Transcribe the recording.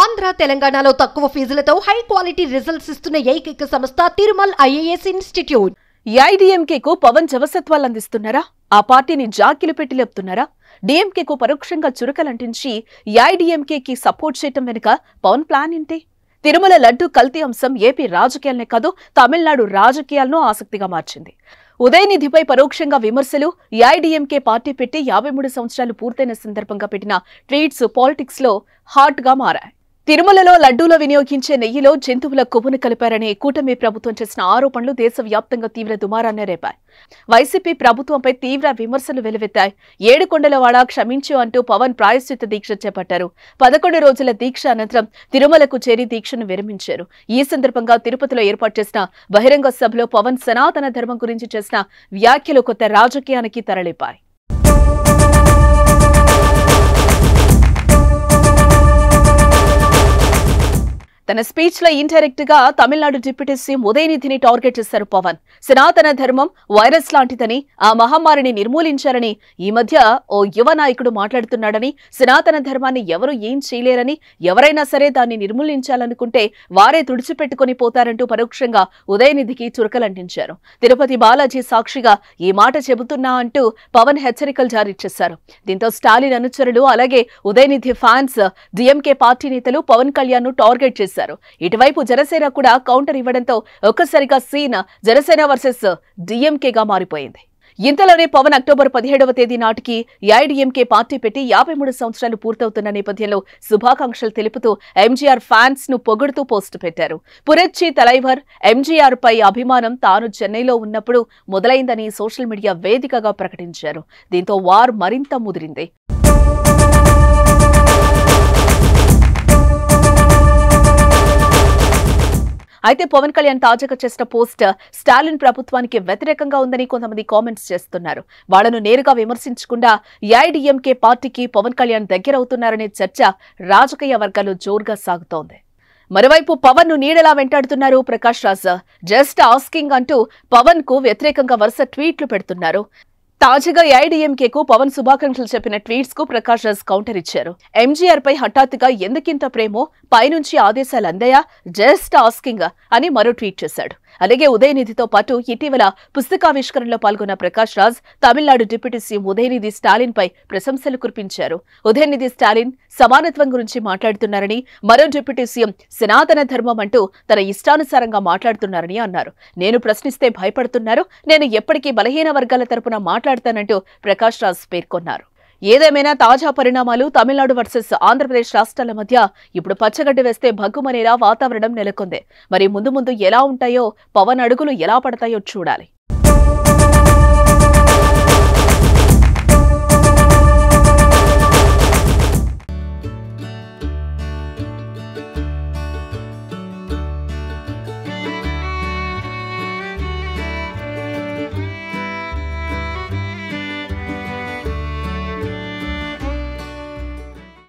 ఆంధ్ర తెలంగాణలో తక్కువ ఫీజులతో high quality results ఇస్తున్న ఏకైక సంస్థ తిరుమల్ ఐఏఎస్ ఇన్స్టిట్యూట్. ఏఐడీఎంకేకు పవన్ జవసత్వాలు అందిస్తున్నారా? ఆ పార్టీని జాకిలు పెట్టి లేపుతున్నారా? డీఎంకేకు పరోక్షంగా చురకలంటించి ఏఐడీఎంకేకి సపోర్ట్ చేయటం వెనుక పవన్ ప్లాన్ ఏంటి? తిరుమల లడ్డు కల్తీ అంశం ఏపీ రాజకీయాలనే కాదు, తమిళనాడు రాజకీయాలను ఆసక్తిగా మార్చింది. ఉదయనిధిపై పరోక్షంగా విమర్శలు, ఏఐడీఎంకే పార్టీ పెట్టి 53 సంవత్సరాలు పూర్తయిన సందర్భంగా పెట్టిన ట్వీట్స్ పాలిటిక్స్ లో హాట్ గా మారాయి. తిరుమలలో లడ్డూలో వినియోగించే నెయ్యిలో జంతువుల కొవ్వును కలిపారనే కూటమి ప్రభుత్వం చేసిన ఆరోపణలు దేశవ్యాప్తంగా తీవ్ర దుమారాన్ని రేపాయి. వైసీపీ ప్రభుత్వంపై తీవ్ర విమర్శలు వెలువెత్తాయి. ఏడుకొండలవాడ క్షమించు అంటూ పవన్ ప్రాయశ్చిత్త దీక్ష చేపట్టారు. 11 రోజుల దీక్ష అనంతరం తిరుమలకు చేరి దీక్షను విరమించారు. ఈ సందర్భంగా తిరుపతిలో ఏర్పాటు చేసిన బహిరంగ సభలో పవన్ సనాతన ధర్మం గురించి చేసిన వ్యాఖ్యలు కొత్త రాజకీయానికి తెరలేపాయి. తన స్పీచ్ లో ఇండైరెక్ట్ గా తమిళనాడు డిప్యూటీ సీఎం ఉదయనిధిని టార్గెట్ చేశారు పవన్. సనాతన ధర్మం వైరస్ లాంటిదని, ఆ మహమ్మారిని నిర్మూలించారని ఈ మధ్య ఓ యువ నాయకుడు మాట్లాడుతున్నాడని, సనాతన ధర్మాన్ని ఎవరు ఏం చేయలేరని, ఎవరైనా సరే దాన్ని నిర్మూలించాలనుకుంటే వారే తుడిచిపెట్టుకుని పోతారంటూ పరోక్షంగా ఉదయనిధికి చురకలంటించారు. తిరుపతి బాలాజీ సాక్షిగా ఈ మాట చెబుతున్నా అంటూ పవన్ హెచ్చరికలు జారీ చేశారు. దీంతో స్టాలిన్ అనుచరులు అలాగే ఉదయనిధి ఫ్యాన్స్, డీఎంకే పార్టీ నేతలు పవన్ కళ్యాణ్ ను టార్గెట్ చేశారు. ఇటువైపు జనసేన కూడా కౌంటర్ ఇవ్వడంతో ఒక్కసారిగా సీన్ జనసేన వర్సెస్ డీఎంకేగా మారిపోయింది. ఇంతలోనే పవన్ అక్టోబర్ 17వ తేదీ నాటికి ఏఐడీఎంకే పార్టీ పెట్టి 53 సంవత్సరాలు పూర్తవుతున్న నేపథ్యంలో శుభాకాంక్షలు తెలుపుతూ ఎంజీఆర్ ఫ్యాన్స్ ను పొగుడుతూ పోస్టు పెట్టారు. పురచ్చి తలైవర్ ఎంజీఆర్ పై అభిమానం తాను చెన్నైలో ఉన్నప్పుడు మొదలైందని సోషల్ మీడియా వేదికగా ప్రకటించారు. దీంతో వార్ మరింత ముదిరింది. అయితే పవన్ కళ్యాణ్ తాజాగా చేసిన పోస్ట్ స్టాలిన్ ప్రభుత్వానికి వ్యతిరేకంగా ఉందని కొంతమంది కామెంట్స్ చేస్తున్నారు. వాళ్లను నేరుగా విమర్శించకుండా ఏఐడీఎంకే పార్టీకి పవన్ కళ్యాణ్ దగ్గరవుతున్నారనే చర్చ రాజకీయ వర్గాల్లో జోరుగా సాగుతోంది. మరోవైపు పవన్ ను నీడలా వెంటాడుతున్నారు ప్రకాష్ రాజ్. జస్ట్ ఆస్కింగ్ అంటూ పవన్ కు వ్యతిరేకంగా వరుస ట్వీట్లు పెడుతున్నారు. తాజాగా ఏఐడీఎంకేకు పవన్ శుభాకాంక్షలు చెప్పిన ట్వీట్స్ కు ప్రకాష్ రాజ్ కౌంటర్ ఇచ్చారు. ఎంజీఆర్ పై హఠాత్తుగా ఎందుకింత ప్రేమో, పైనుంచి ఆదేశాలు అందాయా, జస్ట్ ఆస్కింగ్ అని మరో ట్వీట్ చేశాడు. అలాగే ఉదయనిధితో పాటు ఇటీవల పుస్తకావిష్కరణలో పాల్గొన్న ప్రకాష్ రాజ్ తమిళనాడు డిప్యూటీ సీఎం ఉదయనిధి స్టాలిన్ పై ప్రశంసలు కురిపించారు. ఉదయనిధి స్టాలిన్ సమానత్వం గురించి మాట్లాడుతున్నారని, మరో డిప్యూటీ సీఎం సనాతన ధర్మం అంటూ తన ఇష్టానుసారంగా మాట్లాడుతున్నారని అన్నారు. నేను ప్రశ్నిస్తే భయపడుతున్నారు, నేను ఎప్పటికీ బలహీన వర్గాల తరపున మాట్లాడతానంటూ ప్రకాష్ రాజ్ పేర్కొన్నారు. ఏదేమైనా తాజా పరిణామాలు తమిళనాడు వర్సెస్ ఆంధ్రప్రదేశ్ రాష్ట్రాల మధ్య ఇప్పుడు పచ్చగడ్డి వేస్తే భగ్గుమనేలా వాతావరణం నెలకొంది. మరి ముందు ముందు ఎలా ఉంటాయో, పవన్ అడుగులు ఎలా పడతాయో చూడాలి.